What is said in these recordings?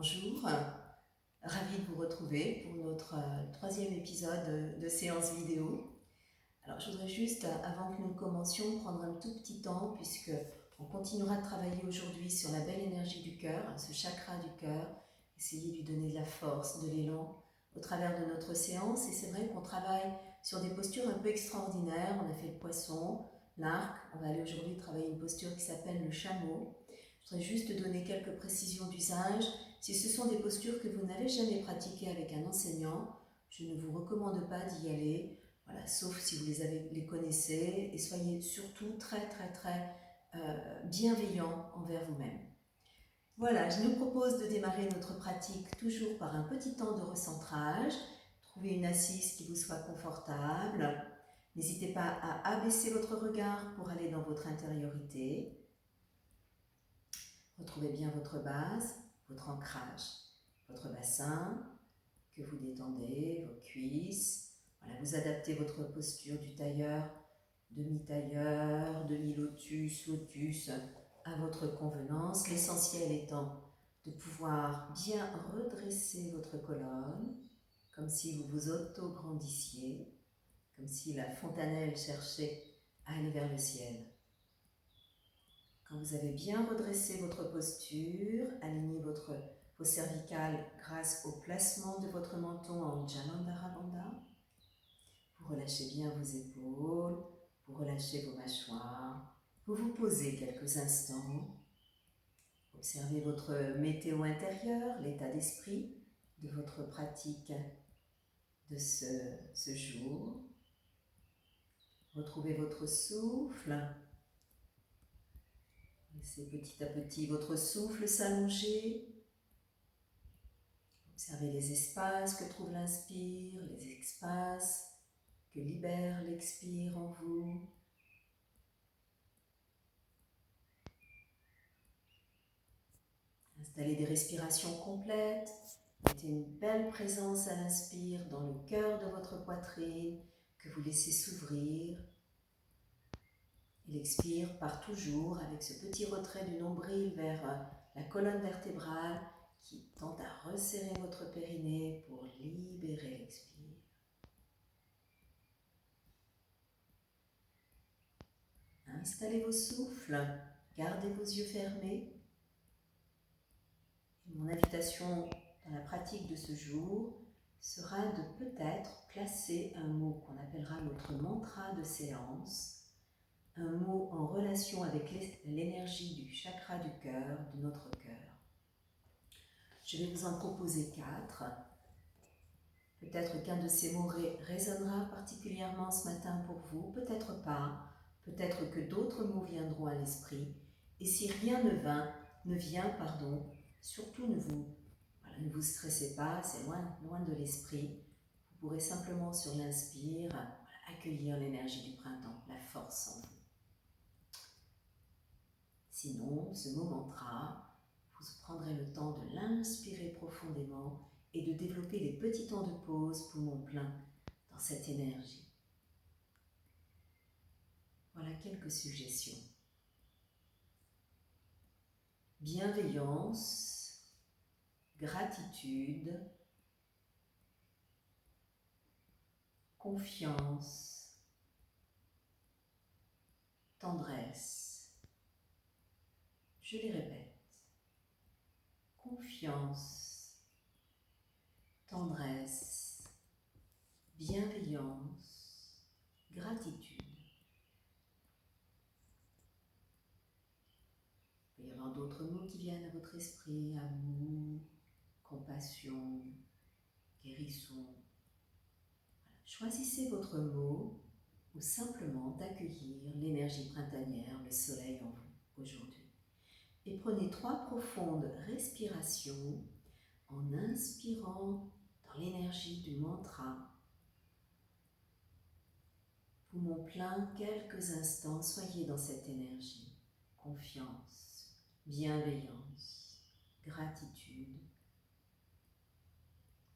Bonjour, ravie de vous retrouver pour notre troisième épisode de séance vidéo. Alors je voudrais juste, avant que nous commencions, prendre un tout petit temps puisque on continuera de travailler aujourd'hui sur la belle énergie du cœur, ce chakra du cœur, essayer de lui donner de la force, de l'élan au travers de notre séance. Et c'est vrai qu'on travaille sur des postures un peu extraordinaires. On a fait le poisson, l'arc, on va aller aujourd'hui travailler une posture qui s'appelle le chameau. Je voudrais juste donner quelques précisions d'usage. Si ce sont des postures que vous n'avez jamais pratiquées avec un enseignant, je ne vous recommande pas d'y aller, voilà, sauf si vous les connaissez, et soyez surtout très bienveillant envers vous-même. Voilà, je nous propose de démarrer notre pratique toujours par un petit temps de recentrage. Trouvez une assise qui vous soit confortable. N'hésitez pas à abaisser votre regard pour aller dans votre intériorité. Retrouvez bien votre base, votre ancrage, votre bassin que vous détendez, vos cuisses. Voilà, vous adaptez votre posture du tailleur, demi-tailleur, demi-lotus, lotus, à votre convenance. L'essentiel étant de pouvoir bien redresser votre colonne, comme si vous vous auto-grandissiez, comme si la fontanelle cherchait à aller vers le ciel. Quand vous avez bien redressé votre posture, alignez vos cervicales grâce au placement de votre menton en Jalandhara Bandha. Vous relâchez bien vos épaules, vous relâchez vos mâchoires, vous vous posez quelques instants. Observez votre météo intérieure, l'état d'esprit de votre pratique de ce jour. Retrouvez votre souffle. Laissez petit à petit votre souffle s'allonger. Observez les espaces que trouve l'inspire, les espaces que libère l'expire en vous. Installez des respirations complètes. Mettez une belle présence à l'inspire dans le cœur de votre poitrine que vous laissez s'ouvrir. Et l'expire part toujours avec ce petit retrait du nombril vers la colonne vertébrale qui tente à resserrer votre périnée pour libérer l'expire. Installez vos souffles, gardez vos yeux fermés. Et mon invitation dans la pratique de ce jour sera de peut-être placer un mot qu'on appellera notre mantra de séance, un mot en relation avec l'énergie du chakra du cœur, de notre cœur. Je vais vous en proposer 4. Peut-être qu'un de ces mots résonnera particulièrement ce matin pour vous, peut-être pas, peut-être que d'autres mots viendront à l'esprit. Et si rien ne vient, surtout ne vous stressez pas, c'est loin de l'esprit. Vous pourrez simplement sur l'inspire accueillir l'énergie du printemps, la force en vous. Sinon, ce mot mantra, vous prendrez le temps de l'inspirer profondément et de développer les petits temps de pause poumon plein dans cette énergie. Voilà quelques suggestions. Bienveillance, gratitude, confiance, tendresse. Je les répète. Confiance, tendresse, bienveillance, gratitude. Il peut y avoir d'autres mots qui viennent à votre esprit, amour, compassion, guérison. Choisissez votre mot ou simplement d'accueillir l'énergie printanière, le soleil en vous aujourd'hui. Et prenez 3 profondes respirations en inspirant dans l'énergie du mantra. Poumon plein, quelques instants, soyez dans cette énergie. Confiance, bienveillance, gratitude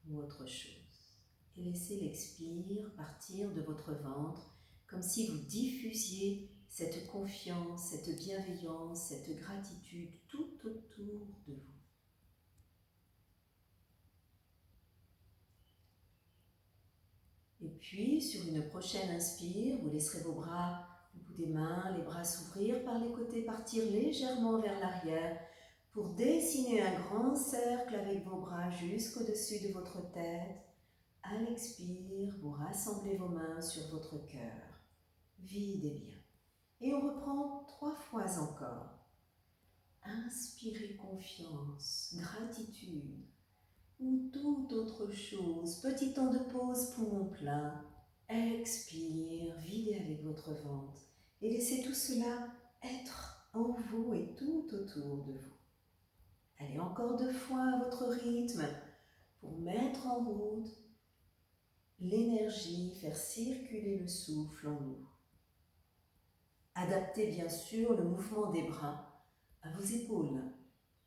ou autre chose. Et laissez l'expire partir de votre ventre comme si vous diffusiez cette confiance, cette bienveillance, cette gratitude tout autour de vous. puis, sur une prochaine inspire, vous laisserez vos bras, le bout des mains, les bras s'ouvrir par les côtés, partir légèrement vers l'arrière pour dessiner un grand cercle avec vos bras jusqu'au-dessus de votre tête. À l'expire, vous rassemblez vos mains sur votre cœur. Videz bien. Et on reprend 3 fois encore. Inspirez confiance, gratitude ou toute autre chose. Petit temps de pause, poumon plein. Expire, videz avec votre ventre et laissez tout cela être en vous et tout autour de vous. Allez encore 2 fois à votre rythme pour mettre en route l'énergie, faire circuler le souffle en nous. Adaptez bien sûr le mouvement des bras à vos épaules.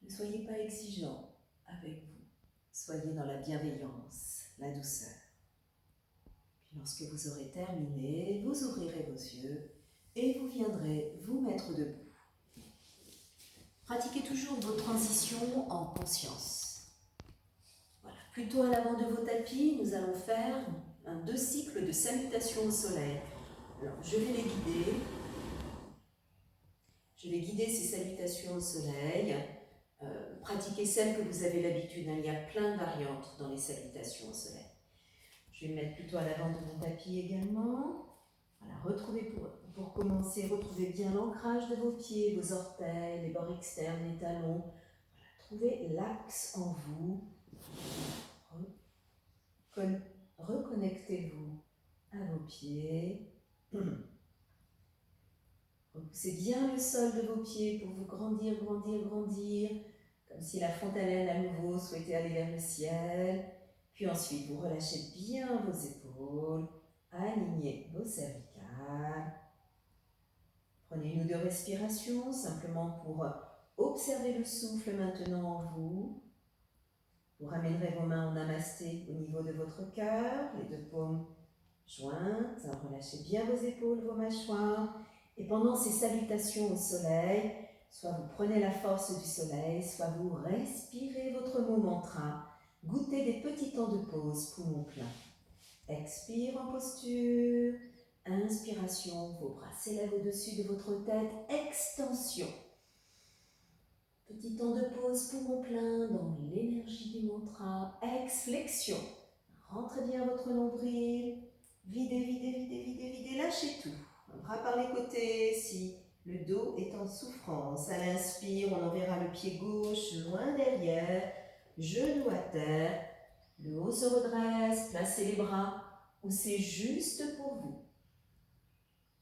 Ne soyez pas exigeants avec vous. Soyez dans la bienveillance, la douceur. Puis lorsque vous aurez terminé, vous ouvrirez vos yeux et vous viendrez vous mettre debout. Pratiquez toujours vos transitions en conscience. Voilà. Plutôt à l'avant de vos tapis, nous allons faire 2 cycles de salutations au soleil. Alors, je vais les guider. Je vais guider ces salutations au soleil. Pratiquez celles que vous avez l'habitude. Il y a plein de variantes dans les salutations au soleil. Je vais me mettre plutôt à l'avant de mon tapis également. Voilà, retrouvez pour commencer, retrouvez bien l'ancrage de vos pieds, vos orteils, les bords externes, les talons. Voilà, trouvez l'axe en vous. Reconnectez-vous à vos pieds. Repoussez bien le sol de vos pieds pour vous grandir, grandir, grandir, comme si la fontanelle à nouveau souhaitait aller vers le ciel. Puis ensuite, vous relâchez bien vos épaules, alignez vos cervicales. Prenez 1 ou 2 respirations, simplement pour observer le souffle maintenant en vous. Vous ramènerez vos mains en namasté au niveau de votre cœur, les 2 paumes jointes. Relâchez bien vos épaules, vos mâchoires. Et pendant ces salutations au soleil, soit vous prenez la force du soleil, soit vous respirez votre mot mantra. Goûtez des petits temps de pause, poumon plein. Expire en posture. Inspiration, vos bras s'élèvent au-dessus de votre tête. Extension. Petit temps de pause, poumon plein dans l'énergie du mantra. Flexion. Rentrez bien votre nombril. Videz, videz, videz, videz, videz. Lâchez tout. Bras par les côtés si le dos est en souffrance. À l'inspire, on enverra le pied gauche loin derrière, genou à terre. Le haut se redresse, placez les bras où c'est juste pour vous.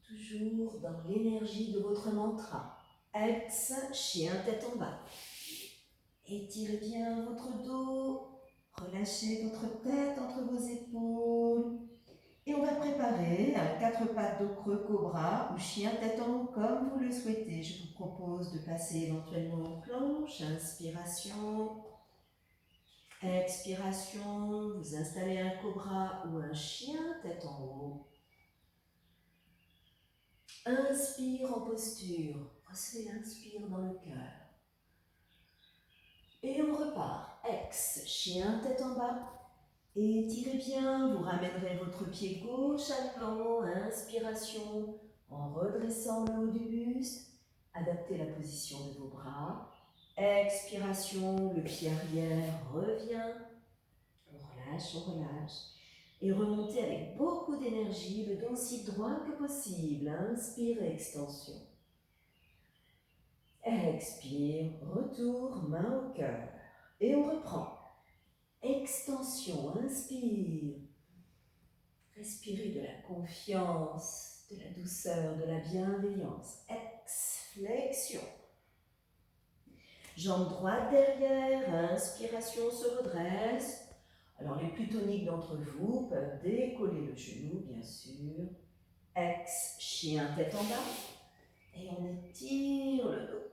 Toujours dans l'énergie de votre mantra. Ex, chien tête en bas. Étirez bien votre dos. Relâchez votre tête entre vos épaules. Et on va préparer un 4 pattes dos creux cobra ou chien tête en haut comme vous le souhaitez. Je vous propose de passer éventuellement en planche. Inspiration. Expiration. Vous installez un cobra ou un chien tête en haut. Inspire en posture. Recevez l'inspire dans le cœur. Et on repart. Ex, chien tête en bas. Étirez bien, vous ramènerez votre pied gauche à l'avant, inspiration, en redressant le haut du buste. Adaptez la position de vos bras. Expiration, le pied arrière revient. On relâche, on relâche. Et remontez avec beaucoup d'énergie, le dos aussi droit que possible. Inspire, extension. Expire, retour, main au cœur. Et on reprend. Extension, inspire. Respirez de la confiance, de la douceur, de la bienveillance. Flexion. Jambe droite derrière, inspiration se redresse. Alors les plus toniques d'entre vous peuvent décoller le genou, bien sûr. Chien tête en bas. Et on étire le dos.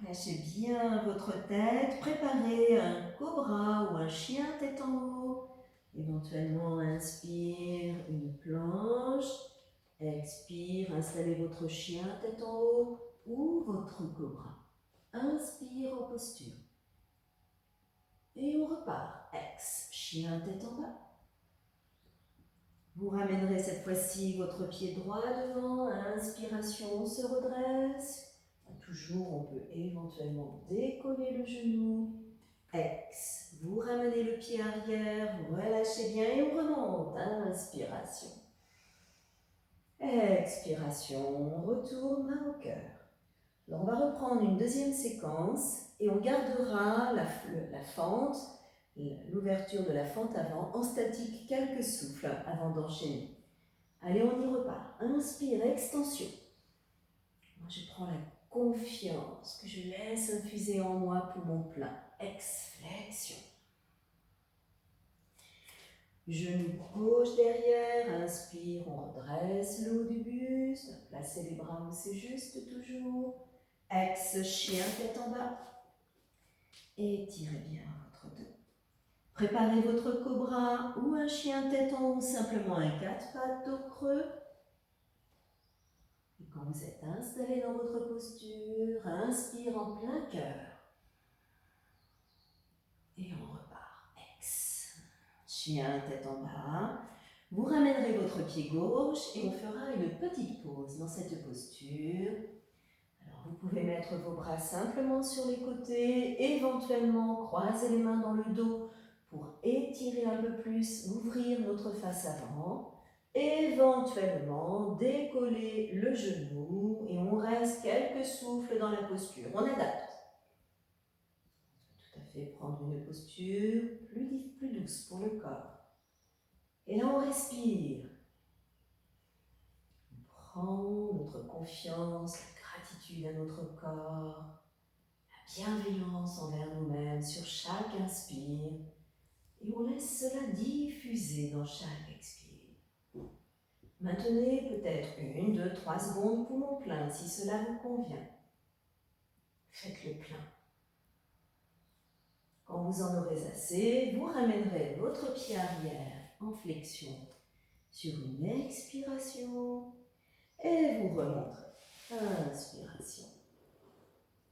Relâchez bien votre tête. Préparez un cobra ou un chien tête en haut. Éventuellement, inspire une planche. Expire, installez votre chien tête en haut ou votre cobra. Inspire en posture. Et on repart. Chien tête en bas. Vous ramènerez cette fois-ci votre pied droit devant. Inspiration, on se redresse. Toujours, on peut éventuellement décoller le genou. Ex, vous ramenez le pied arrière, vous relâchez bien et on remonte. Inspiration. Expiration, on retourne main au cœur. Alors on va reprendre une deuxième séquence et on gardera la fente, l'ouverture de la fente avant en statique quelques souffles avant d'enchaîner. Allez, on y repart. Inspire, extension. Moi, je prends la confiance que je laisse infuser en moi poumon plein. Ex-flexion. Genou gauche derrière, inspire, on redresse le haut du buste, placez les bras où c'est juste toujours. Ex, chien, tête en bas. Étirez bien votre dos. Préparez votre cobra ou un chien tête en haut, simplement un 4 pattes, dos creux. Et quand vous êtes installé dans votre posture, inspire en plein cœur. Et on repart. Ex. Chien, tête en bas. Vous ramènerez votre pied gauche et on fera une petite pause dans cette posture. Alors vous pouvez mettre vos bras simplement sur les côtés, éventuellement croiser les mains dans le dos pour étirer un peu plus, ouvrir notre face avant. Éventuellement décoller le genou et on reste quelques souffles dans la posture. On adapte. Tout à fait prendre une posture plus douce pour le corps. Et là, on respire. On prend notre confiance, la gratitude à notre corps, la bienveillance envers nous-mêmes sur chaque inspire. Et on laisse cela diffuser dans chaque expire. Maintenez peut-être 1, 2, 3 secondes poumon plein si cela vous convient. Faites le plein. Quand vous en aurez assez, vous ramènerez votre pied arrière en flexion sur une expiration et vous remonterez. Inspiration.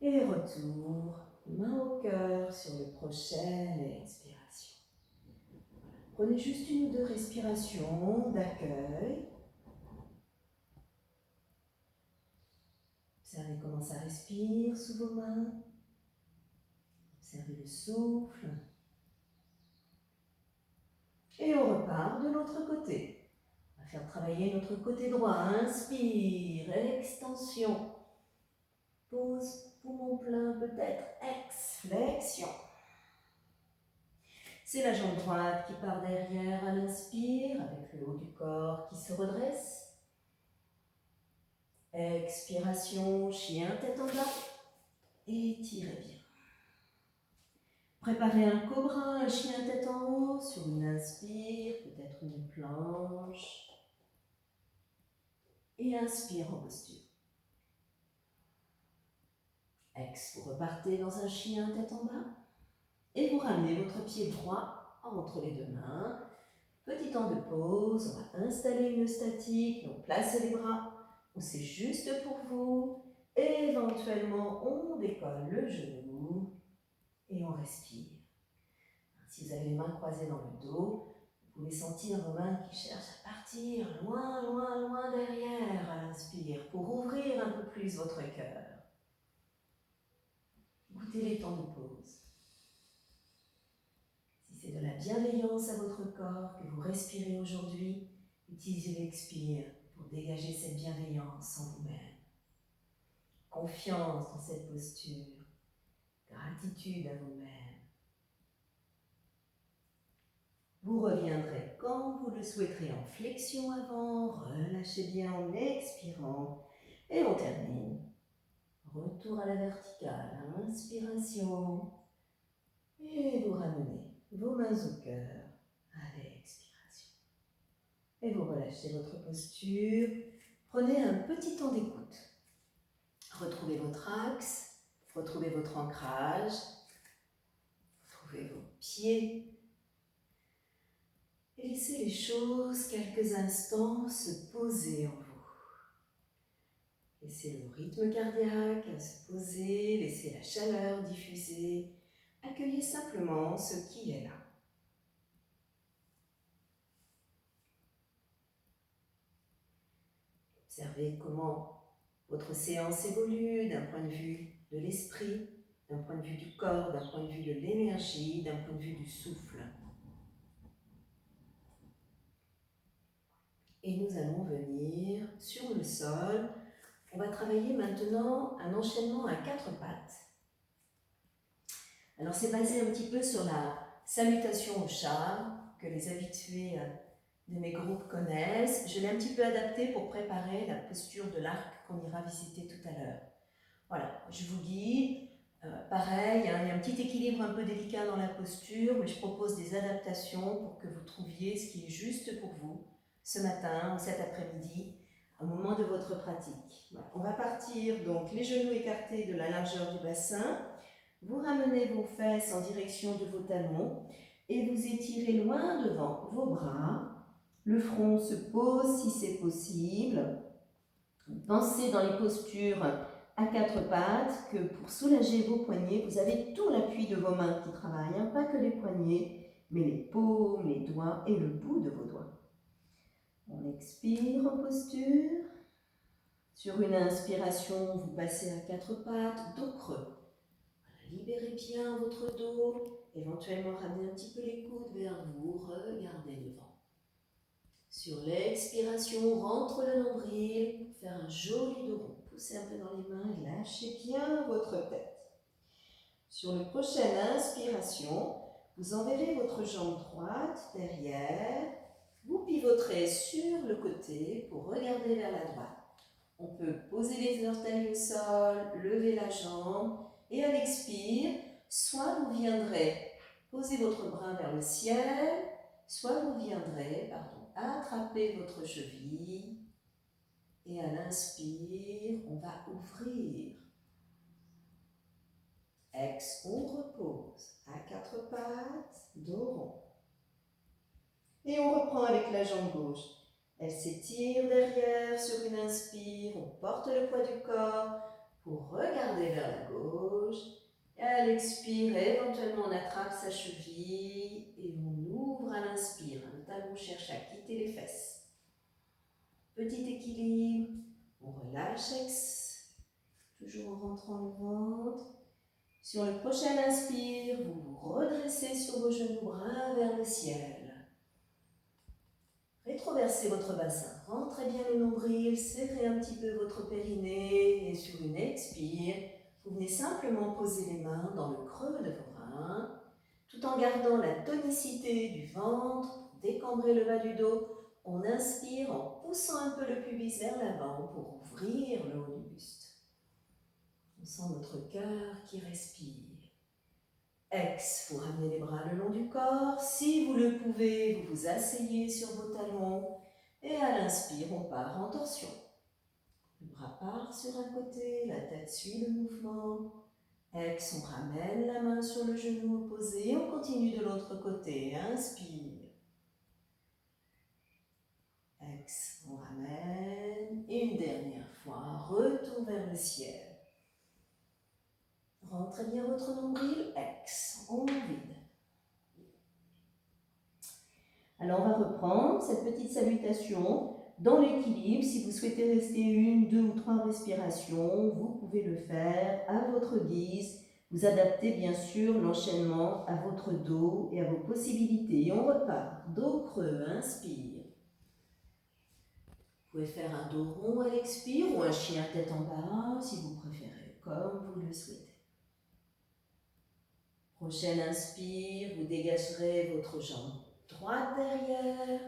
Et retour, main au cœur sur le prochaine expiration. Prenez juste 1 ou 2 respirations d'accueil. Observez comment ça respire sous vos mains. Observez le souffle. Et on repart de l'autre côté. On va faire travailler notre côté droit. Inspire, extension. Pause, poumon plein, peut-être ex-flexion. C'est la jambe droite qui part derrière à l'inspire, avec le haut du corps qui se redresse. Expiration, chien, tête en bas. Étirez bien. Préparez un cobra, un chien tête en haut, sur une inspire, peut-être une planche. Et inspire en posture. Ex, vous repartez dans un chien tête en bas. Et vous ramenez votre pied droit entre les deux mains. Petit temps de pause, on va installer une statique, donc placez les bras où c'est juste pour vous. Éventuellement, on décolle le genou et on respire. Si vous avez les mains croisées dans le dos, vous pouvez sentir vos mains qui cherchent à partir loin, loin, loin derrière à l'inspire pour ouvrir un peu plus votre cœur. Goûtez les temps de pause. Si c'est de la bienveillance à votre corps que vous respirez aujourd'hui, utilisez l'expire pour dégager cette bienveillance en vous-même. Confiance dans cette posture, gratitude à vous-même. Vous reviendrez quand vous le souhaiterez en flexion avant, relâchez bien en expirant et on termine. Retour à la verticale, inspiration et vous ramenez vos mains au cœur à l'expiration. Et vous relâchez votre posture, prenez un petit temps d'écoute. Retrouvez votre axe, retrouvez votre ancrage, retrouvez vos pieds. Et laissez les choses quelques instants se poser en vous. Laissez le rythme cardiaque se poser, laissez la chaleur diffuser. Accueillez simplement ce qui est là. Observez comment votre séance évolue d'un point de vue de l'esprit, d'un point de vue du corps, d'un point de vue de l'énergie, d'un point de vue du souffle. Et nous allons venir sur le sol. On va travailler maintenant un enchaînement à 4 pattes. Alors c'est basé un petit peu sur la salutation au chat que les habitués de mes groupes connaissent. Je l'ai un petit peu adapté pour préparer la posture de l'arc qu'on ira visiter tout à l'heure. Voilà, je vous guide. Pareil, il y a un petit équilibre un peu délicat dans la posture, mais je propose des adaptations pour que vous trouviez ce qui est juste pour vous ce matin ou cet après-midi, au moment de votre pratique. Voilà. On va partir donc les genoux écartés de la largeur du bassin. Vous ramenez vos fesses en direction de vos talons et vous étirez loin devant vos bras. Le front se pose si c'est possible. Pensez dans les postures à 4 pattes que pour soulager vos poignets, vous avez tout l'appui de vos mains qui travaillent, hein, pas que les poignets, mais les paumes, les doigts et le bout de vos doigts. On expire en posture. Sur une inspiration, vous passez à 4 pattes, dos creux. Libérez bien votre dos, éventuellement ramenez un petit peu les coudes vers vous, regardez devant. Sur l'expiration, rentre le nombril, faire un joli dos rond. Poussez un peu dans les mains et lâchez bien votre tête. Sur la prochaine inspiration, vous enverrez votre jambe droite derrière, vous pivoterez sur le côté pour regarder vers la droite. On peut poser les orteils au sol, lever la jambe et à l'expire, soit vous viendrez poser votre bras vers le ciel, soit vous viendrez, attraper votre cheville et à l'inspire, on va ouvrir. Ex, on repose à 4 pattes, dos rond. Et on reprend avec la jambe gauche. Elle s'étire derrière sur une inspire, on porte le poids du corps pour regarder vers la gauche. Et à l'expire, éventuellement on attrape sa cheville et on ouvre à l'inspire. Le talon cherche à quitter les fesses. Petit équilibre, on relâche ex, toujours en rentrant le ventre. Sur le prochain inspire, vous vous redressez sur vos genoux, bras vers le ciel. Rétroversez votre bassin, rentrez bien le nombril, serrez un petit peu votre périnée et sur une expire, vous venez simplement poser les mains dans le creux de vos reins, tout en gardant la tonicité du ventre, décambrez le bas du dos. On inspire en poussant un peu le pubis vers l'avant pour ouvrir le haut du buste. On sent notre cœur qui respire. Ex, vous ramenez les bras le long du corps. Si vous le pouvez, vous vous asseyez sur vos talons. Et à l'inspire, on part en torsion. Le bras part sur un côté, la tête suit le mouvement. Ex, on ramène la main sur le genou opposé. On continue de l'autre côté. Inspire. Ex, on ramène. Et une dernière fois, retour vers le ciel. Rentrez bien votre nombril, ex, on vide. Alors on va reprendre cette petite salutation dans l'équilibre. Si vous souhaitez rester 1, 2 ou 3 respirations, vous pouvez le faire à votre guise. Vous adaptez bien sûr l'enchaînement à votre dos et à vos possibilités. Et on repart, dos creux, inspire. Vous pouvez faire un dos rond à l'expire ou un chien tête en bas si vous préférez, comme vous le souhaitez. Prochaine inspire, vous dégagerez votre jambe droite derrière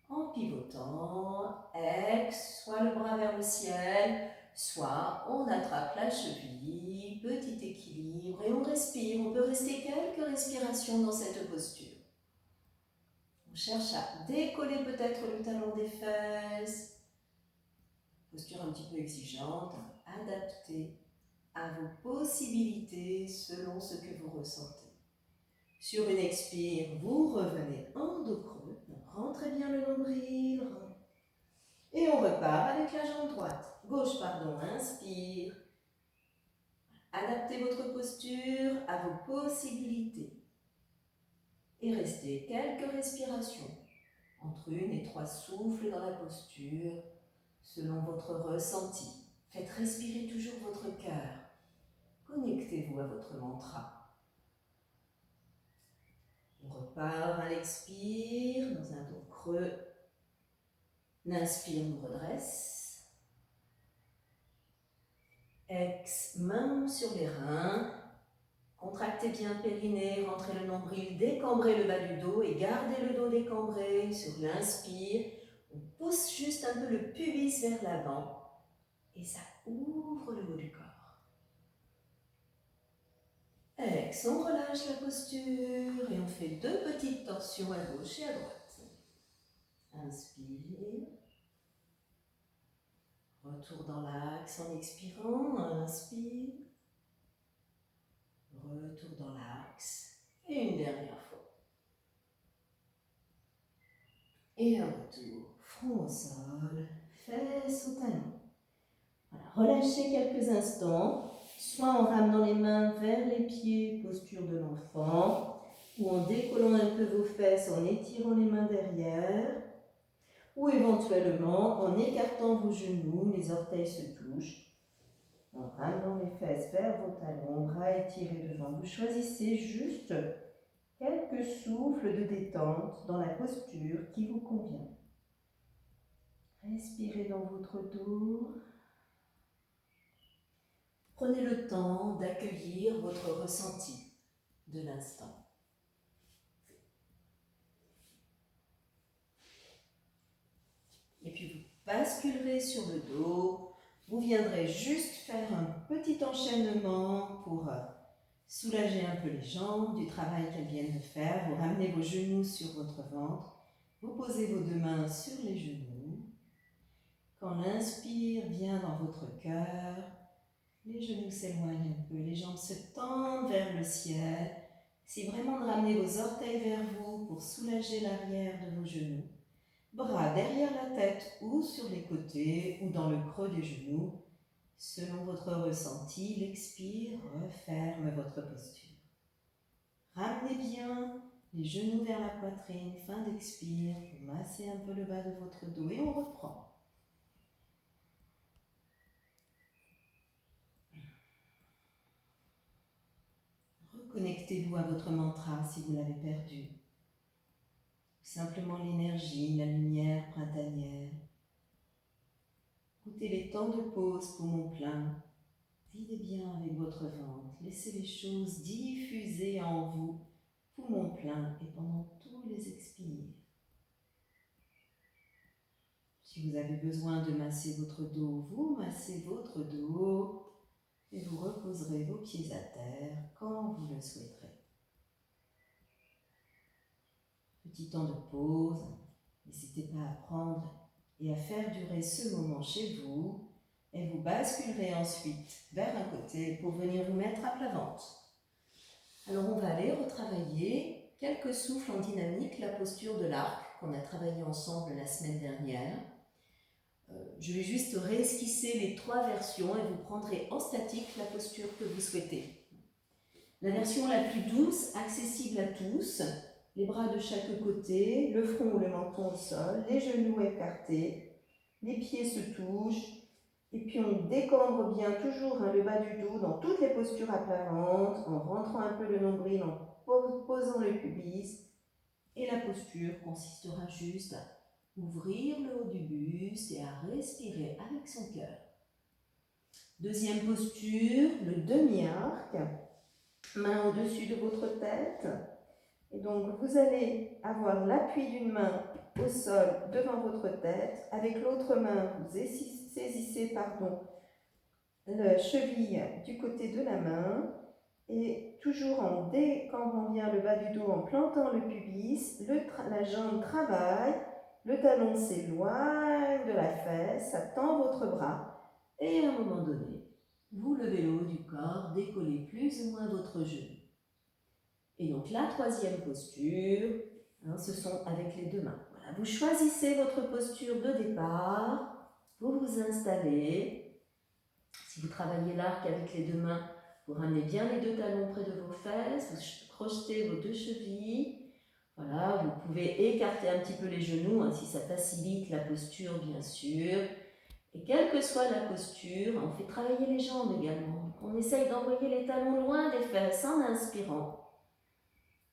en pivotant. Ex, soit le bras vers le ciel, soit on attrape la cheville, petit équilibre et on respire. On peut rester quelques respirations dans cette posture. On cherche à décoller peut-être le talon des fesses. Posture un petit peu exigeante, adaptée à vos possibilités selon ce que vous ressentez. Sur une expire, vous revenez en dos creux, rentrez bien le nombril et on repart avec la jambe droite. Gauche, inspire. Adaptez votre posture à vos possibilités et restez quelques respirations entre 1 et 3 souffles dans la posture selon votre ressenti. Faites respirer toujours votre cœur. Connectez-vous à votre mantra. On repart à l'expire, dans un dos creux. L'inspire nous redresse. Ex, main sur les reins. Contractez bien le périnée, rentrez le nombril, décambrez le bas du dos et gardez le dos décambré sur l'inspire. On pousse juste un peu le pubis vers l'avant et ça ouvre le haut du corps. Ex, on relâche la posture et on fait 2 petites torsions à gauche et à droite. Inspire. Retour dans l'axe en expirant. Inspire. Retour dans l'axe. Et une dernière fois. Et un retour. Front au sol. Fesses au talon. Voilà. Relâchez quelques instants. Soit en ramenant les mains vers les pieds, posture de l'enfant, ou en décollant un peu vos fesses, en étirant les mains derrière, ou éventuellement en écartant vos genoux, les orteils se touchent, en ramenant les fesses vers vos talons, bras étirés devant. Vous choisissez juste quelques souffles de détente dans la posture qui vous convient. Respirez dans votre dos. Prenez le temps d'accueillir votre ressenti de l'instant. Et puis vous basculerez sur le dos. Vous viendrez juste faire un petit enchaînement pour soulager un peu les jambes du travail qu'elles viennent de faire. Vous ramenez vos genoux sur votre ventre. Vous posez vos 2 mains sur les genoux. Quand l'inspire vient dans votre cœur, les genoux s'éloignent un peu, les jambes se tendent vers le ciel. C'est vraiment de ramener vos orteils vers vous pour soulager l'arrière de vos genoux. Bras derrière la tête ou sur les côtés ou dans le creux des genoux. Selon votre ressenti, l'expire referme votre posture. Ramenez bien les genoux vers la poitrine, fin d'expire, vous massez un peu le bas de votre dos et on reprend. Reconnectez-vous à votre mantra si vous l'avez perdu. Simplement l'énergie, la lumière printanière. Goûtez les temps de pause, poumon plein. Videz bien avec votre ventre. Laissez les choses diffuser en vous, poumon plein et pendant tous les expires. Si vous avez besoin de masser votre dos, vous massez votre dos et vous reposerez vos pieds à terre quand vous le souhaiterez. Petit temps de pause, n'hésitez pas à prendre et à faire durer ce moment chez vous et vous basculerez ensuite vers un côté pour venir vous mettre à plat ventre. Alors on va aller retravailler quelques souffles en dynamique, la posture de l'arc qu'on a travaillé ensemble la semaine dernière. Je vais juste réesquisser les 3 versions et vous prendrez en statique la posture que vous souhaitez. La version la plus douce, accessible à tous, les bras de chaque côté, le front ou le menton au sol, les genoux écartés, les pieds se touchent, et puis on décambre bien toujours le bas du dos dans toutes les postures à plat ventre, en rentrant un peu le nombril, en posant le pubis, et la posture consistera juste à ouvrir le haut du buste et à respirer avec son cœur. Deuxième posture, le demi-arc, main au-dessus de votre tête. Et donc vous allez avoir l'appui d'une main au sol devant votre tête. Avec l'autre main, vous saisissez la cheville du côté de la main. Et toujours en décambrant bien le bas du dos, en plantant le pubis, la jambe travaille. Le talon s'éloigne de la fesse, ça tend votre bras et à un moment donné, vous levez le haut du corps, décollez plus ou moins votre genou. Et donc la troisième posture, ce sont avec les 2 mains. Voilà, vous choisissez votre posture de départ, vous vous installez. Si vous travaillez l'arc avec les 2 mains, vous ramenez bien les 2 talons près de vos fesses, vous crochetez vos 2 chevilles. Voilà, vous pouvez écarter un petit peu les genoux si ça facilite la posture, bien sûr. Et quelle que soit la posture, on fait travailler les jambes également. On essaye d'envoyer les talons loin des fesses en inspirant,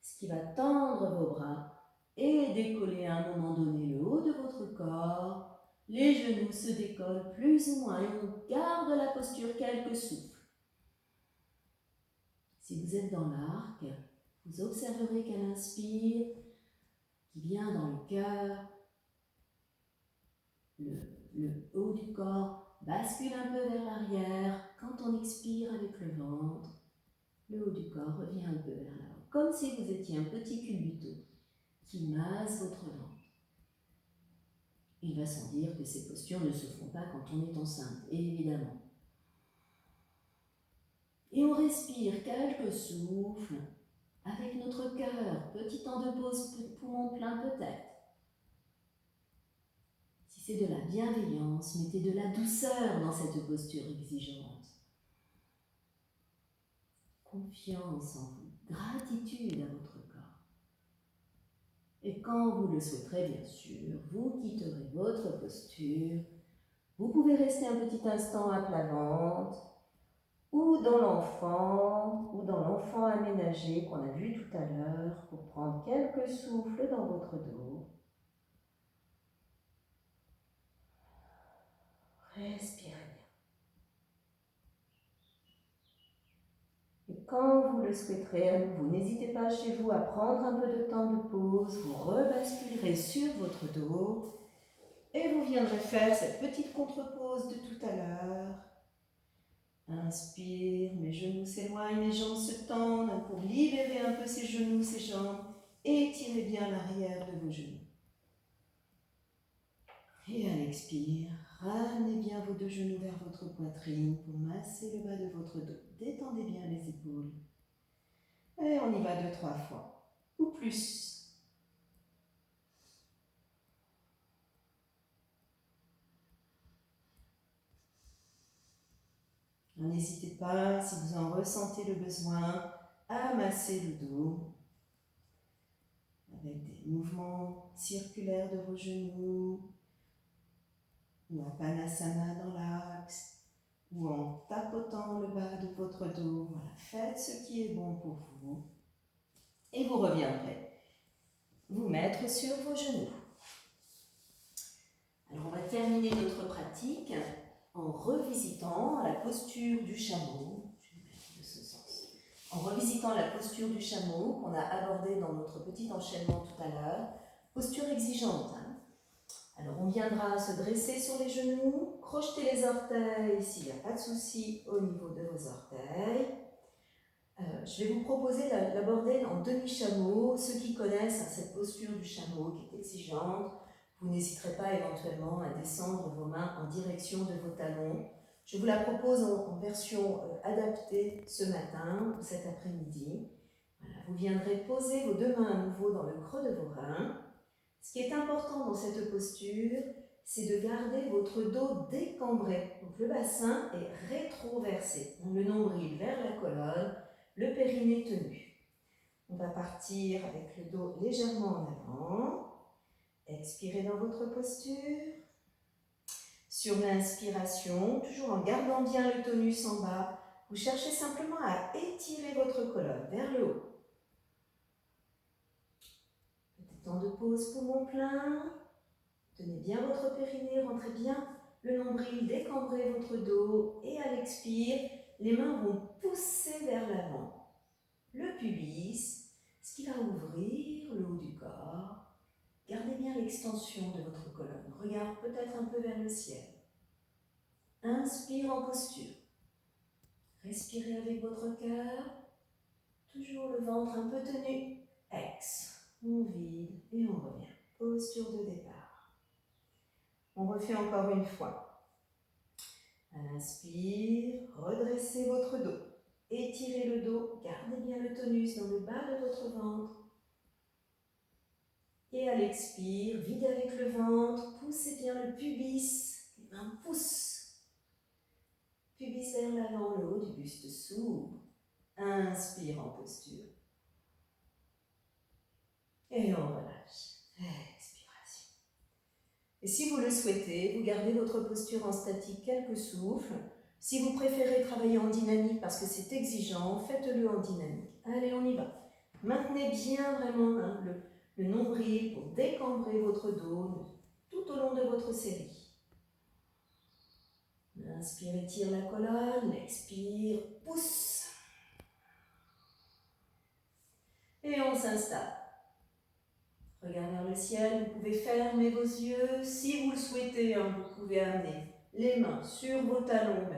ce qui va tendre vos bras et décoller à un moment donné le haut de votre corps. Les genoux se décollent plus ou moins et on garde la posture quelques souffles. Si vous êtes dans l'arc, vous observerez qu'à l'inspire, qui vient dans le cœur, le haut du corps bascule un peu vers l'arrière. Quand on expire avec le ventre, le haut du corps revient un peu vers l'avant, comme si vous étiez un petit culbuto qui masse votre ventre. Il va sans dire que ces postures ne se font pas quand on est enceinte, évidemment. Et on respire quelques souffles avec notre cœur. Petit temps de pause, poumon plein peut-être. Si c'est de la bienveillance, mettez de la douceur dans cette posture exigeante. Confiance en vous, gratitude à votre corps. Et quand vous le souhaiterez, bien sûr, vous quitterez votre posture. Vous pouvez rester un petit instant à plat ventre, ou dans l'enfant aménagé qu'on a vu tout à l'heure, pour prendre quelques souffles dans votre dos. Respirez bien. Et quand vous le souhaiterez à nouveau, n'hésitez pas chez vous à prendre un peu de temps de pause, vous rebasculerez sur votre dos et vous viendrez faire cette petite contre-pause de tout à l'heure. Inspire, mes genoux s'éloignent, les jambes se tendent pour libérer un peu ces genoux, ces jambes. Étirez bien l'arrière de vos genoux. Et à l'expire, ramenez bien vos deux genoux vers votre poitrine pour masser le bas de votre dos. Détendez bien les épaules. Et on y va 2-3 fois, ou plus. N'hésitez pas, si vous en ressentez le besoin, à masser le dos avec des mouvements circulaires de vos genoux, ou en Panasana dans l'axe, ou en tapotant le bas de votre dos. Voilà, faites ce qui est bon pour vous. Et vous reviendrez vous mettre sur vos genoux. Alors on va terminer notre pratique en revisitant la posture du chameau. Je vais mettre de ce sens. En revisitant la posture du chameau qu'on a abordée dans notre petit enchaînement tout à l'heure. Posture exigeante. Alors on viendra se dresser sur les genoux, crocheter les orteils s'il n'y a pas de souci au niveau de vos orteils. Je vais vous proposer l'aborder en demi-chameau. Ceux qui connaissent cette posture du chameau qui est exigeante, vous n'hésiterez pas éventuellement à descendre vos mains en direction de vos talons. Je vous la propose en version adaptée ce matin ou cet après-midi. Voilà, vous viendrez poser vos deux mains à nouveau dans le creux de vos reins. Ce qui est important dans cette posture, c'est de garder votre dos décambré. Donc le bassin est rétroversé, le nombril vers la colonne, le périnée tenu. On va partir avec le dos légèrement en avant. Expirez dans votre posture. Sur l'inspiration, toujours en gardant bien le tonus en bas, vous cherchez simplement à étirer votre colonne vers le haut. Petit temps de pause, poumon plein. Tenez bien votre périnée, rentrez bien le nombril, décambrez votre dos et à l'expire, les mains vont pousser vers l'avant. Le pubis, ce qui va ouvrir le haut du corps. Gardez bien l'extension de votre colonne. Regard peut-être un peu vers le ciel. Inspire en posture. Respirez avec votre cœur. Toujours le ventre un peu tenu. Ex. On vide et on revient. Posture de départ. On refait encore une fois. À l'inspire, redressez votre dos. Étirez le dos. Gardez bien le tonus dans le bas de votre ventre. Et à l'expire, videz avec le ventre, poussez bien le pubis, les mains poussent. Pubis vers l'avant, le haut du buste s'ouvre. Inspire en posture. Et on relâche. Expiration. Et si vous le souhaitez, vous gardez votre posture en statique quelques souffles. Si vous préférez travailler en dynamique parce que c'est exigeant, faites-le en dynamique. Allez, on y va. Maintenez bien vraiment le nombril pour décambrer votre dos tout au long de votre série. Inspire, étire la colonne, expire, pousse. Et on s'installe. Regardez vers le ciel, vous pouvez fermer vos yeux. Si vous le souhaitez, vous pouvez amener les mains sur vos talons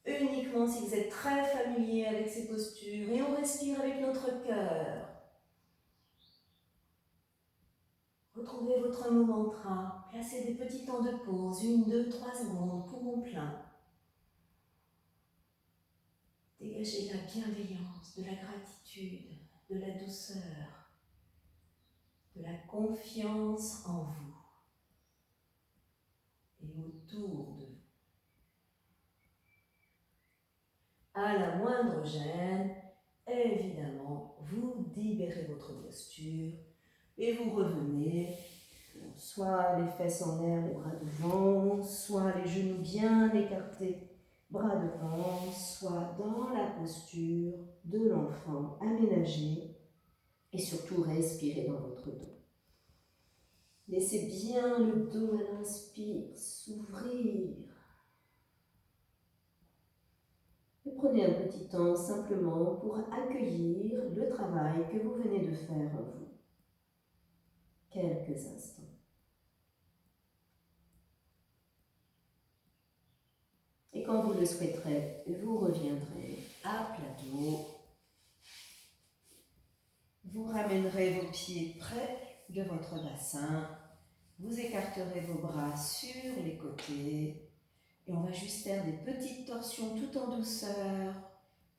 uniquement si vous êtes très familier avec ces postures. Et on respire avec notre cœur. Retrouvez votre mot mantra. Placez des petits temps de pause, 1, 2, 3 secondes, poumon plein. Dégagez la bienveillance, de la gratitude, de la douceur, de la confiance en vous et autour de vous. À la moindre gêne, évidemment, vous libérez votre posture et vous revenez, soit les fesses en l'air, les bras devant, soit les genoux bien écartés, bras devant, soit dans la posture de l'enfant aménagé et surtout respirez dans votre dos. Laissez bien le dos à l'inspire s'ouvrir. Et prenez un petit temps simplement pour accueillir le travail que vous venez de faire en vous. Quelques instants. Et quand vous le souhaiterez, vous reviendrez à plat dos. Vous ramènerez vos pieds près de votre bassin. Vous écarterez vos bras sur les côtés. Et on va juste faire des petites torsions tout en douceur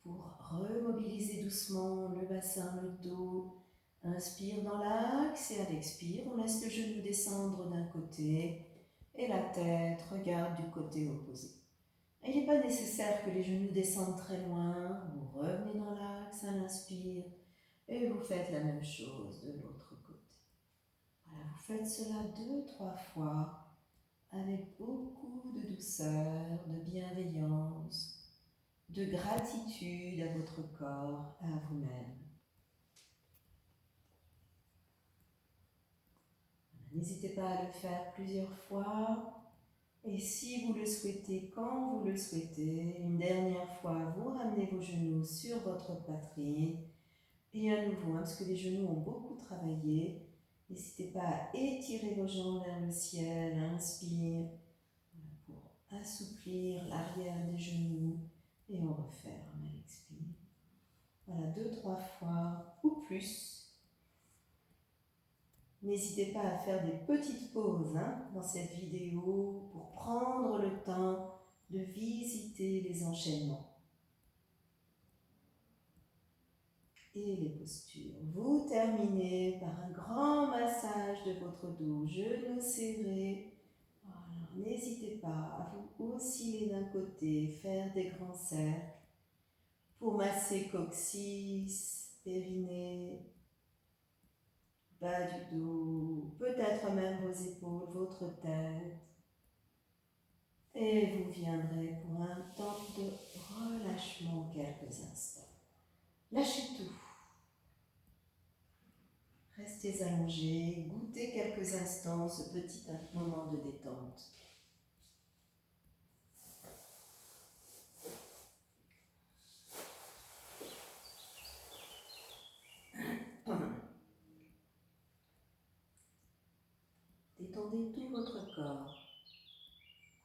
pour remobiliser doucement le bassin, le dos. Inspire dans l'axe et à l'expire, on laisse le genou descendre d'un côté et la tête regarde du côté opposé. Il n'est pas nécessaire que les genoux descendent très loin, vous revenez dans l'axe à l'inspire et vous faites la même chose de l'autre côté. Voilà, vous faites cela 2-3 fois avec beaucoup de douceur, de bienveillance, de gratitude à votre corps, à vous-même. N'hésitez pas à le faire plusieurs fois. Et si vous le souhaitez, quand vous le souhaitez, une dernière fois, vous ramenez vos genoux sur votre poitrine. Et à nouveau, parce que les genoux ont beaucoup travaillé, n'hésitez pas à étirer vos jambes vers le ciel. Inspire pour assouplir l'arrière des genoux. Et on referme à l'expire. Voilà, 2-3 fois ou plus. N'hésitez pas à faire des petites pauses dans cette vidéo pour prendre le temps de visiter les enchaînements et les postures. Vous terminez par un grand massage de votre dos, genoux serrés. Voilà. N'hésitez pas à vous osciller d'un côté, faire des grands cercles pour masser coccyx, périnée, bas du dos, peut-être même vos épaules, votre tête. Et vous viendrez pour un temps de relâchement quelques instants. Lâchez tout. Restez allongés, goûtez quelques instants ce petit moment de détente. Détendez tout votre corps.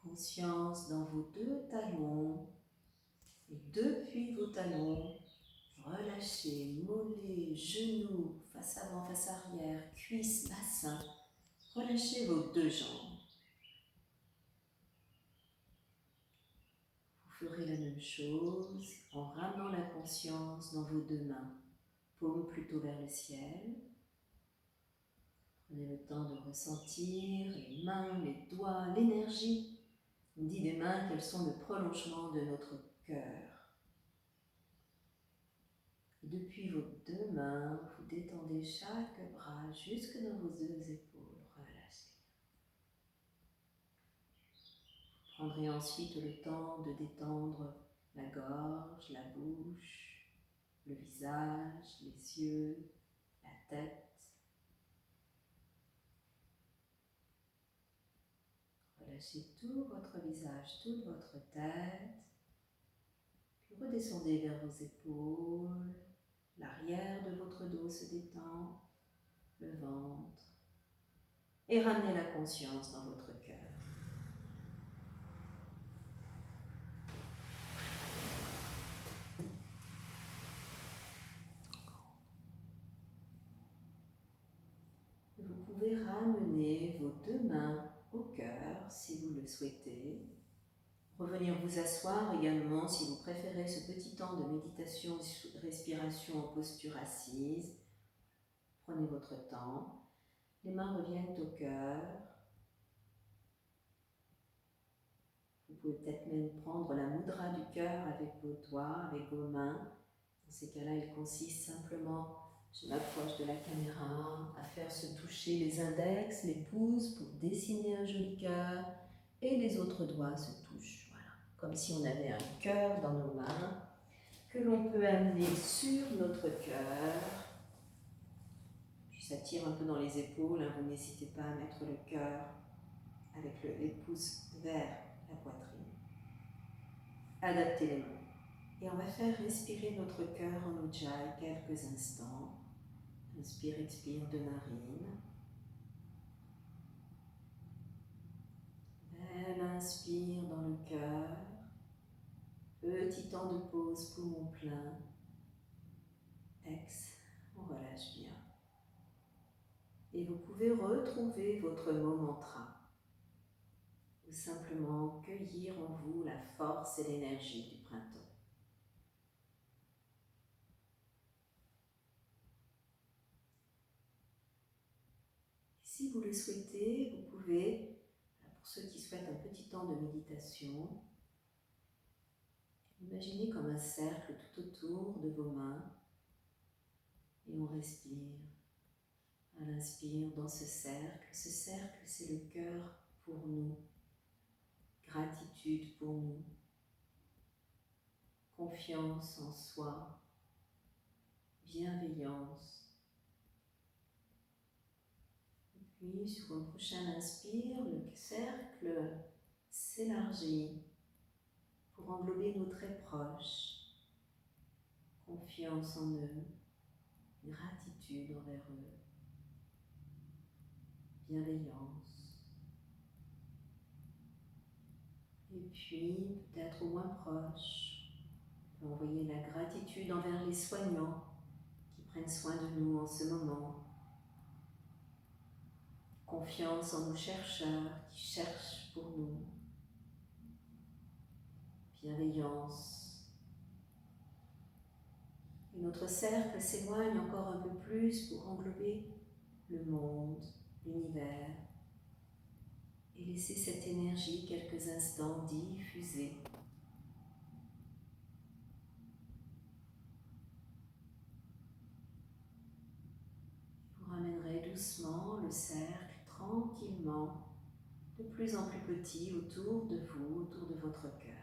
Conscience dans vos 2 talons. Et depuis vos talons, relâchez mollets, genoux, face avant, face arrière, cuisses, bassin. Relâchez vos 2 jambes. Vous ferez la même chose en ramenant la conscience dans vos 2 mains. Paume plutôt vers le ciel. Prenez le temps de ressentir les mains, les doigts, l'énergie. On dit des mains qu'elles sont le prolongement de notre cœur. Et depuis vos 2 mains, vous détendez chaque bras jusque dans vos 2 épaules. Relâchez. prendrez ensuite le temps de détendre la gorge, la bouche, le visage, les yeux, la tête. Relâchez tout votre visage, toute votre tête. Puis redescendez vers vos épaules. L'arrière de votre dos se détend, le ventre. Et ramenez la conscience dans votre cœur. Vous pouvez ramener vos deux mains au cœur si vous le souhaitez. Revenir vous asseoir également si vous préférez ce petit temps de méditation et respiration en posture assise. Prenez votre temps. Les mains reviennent au cœur. Vous pouvez peut-être même prendre la mudra du cœur avec vos doigts, avec vos mains. Dans ces cas-là, il consiste simplement, je m'approche de la caméra, à faire se toucher les index, les pouces pour dessiner un joli cœur et les autres doigts se touchent. Voilà, comme si on avait un cœur dans nos mains que l'on peut amener sur notre cœur. Puis ça tire un peu dans les épaules, hein, vous n'hésitez pas à mettre le cœur avec les pouces vers la poitrine. Adaptez les mains. Et on va faire respirer notre cœur en Ujjayi quelques instants. Inspire, expire de narine. Belle inspire dans le cœur. Petit temps de pause, poumon plein. Ex, on relâche bien. Et vous pouvez retrouver votre mot mantra. Ou simplement cueillir en vous la force et l'énergie du printemps. Si vous le souhaitez, vous pouvez, pour ceux qui souhaitent un petit temps de méditation, imaginez comme un cercle tout autour de vos mains et on respire. À l'inspire dans ce cercle c'est le cœur pour nous, gratitude pour nous, confiance en soi, bienveillance. Puis sur un prochain inspire, le cercle s'élargit pour englober nos très proches. Confiance en eux, gratitude envers eux, bienveillance. Et puis, peut-être au moins proche, on peut envoyer la gratitude envers les soignants qui prennent soin de nous en ce moment. Confiance en nos chercheurs qui cherchent pour nous. Bienveillance. Et notre cercle s'éloigne encore un peu plus pour englober le monde, l'univers, et laisser cette énergie quelques instants diffuser. Vous ramènerez doucement le cercle tranquillement, de plus en plus petit autour de vous, autour de votre cœur.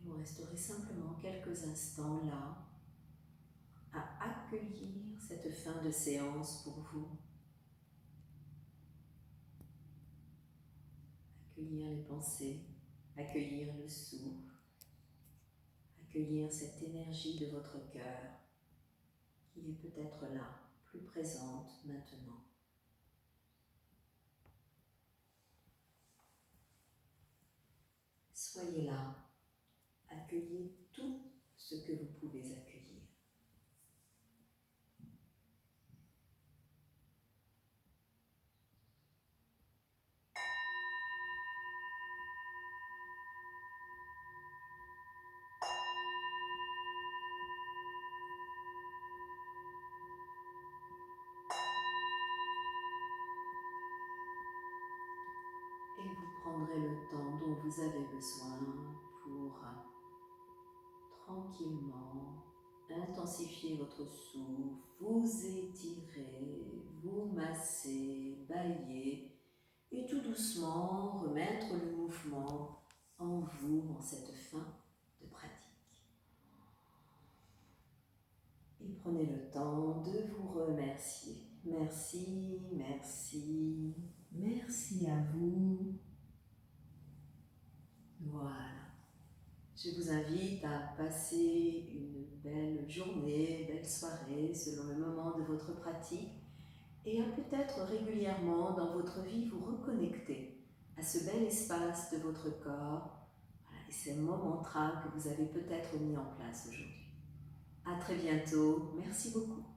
Et vous resterez simplement quelques instants là, à accueillir cette fin de séance pour vous. Accueillir les pensées, accueillir le souffle, accueillir cette énergie de votre cœur qui est peut-être là, plus présente maintenant. Soyez là, accueillez tout ce que vous pouvez accueillir. Et vous prendrez le temps dont vous avez besoin pour tranquillement intensifiez votre souffle, vous étirez, vous massez, baillez, et tout doucement remettre le mouvement en vous en cette fin de pratique. Et prenez le temps de vous remercier. Merci, merci, merci à vous. Voilà. Je vous invite à passer une belle journée, belle soirée selon le moment de votre pratique et à peut-être régulièrement dans votre vie vous reconnecter à ce bel espace de votre corps, voilà, et ces mantras que vous avez peut-être mis en place aujourd'hui. À très bientôt. Merci beaucoup.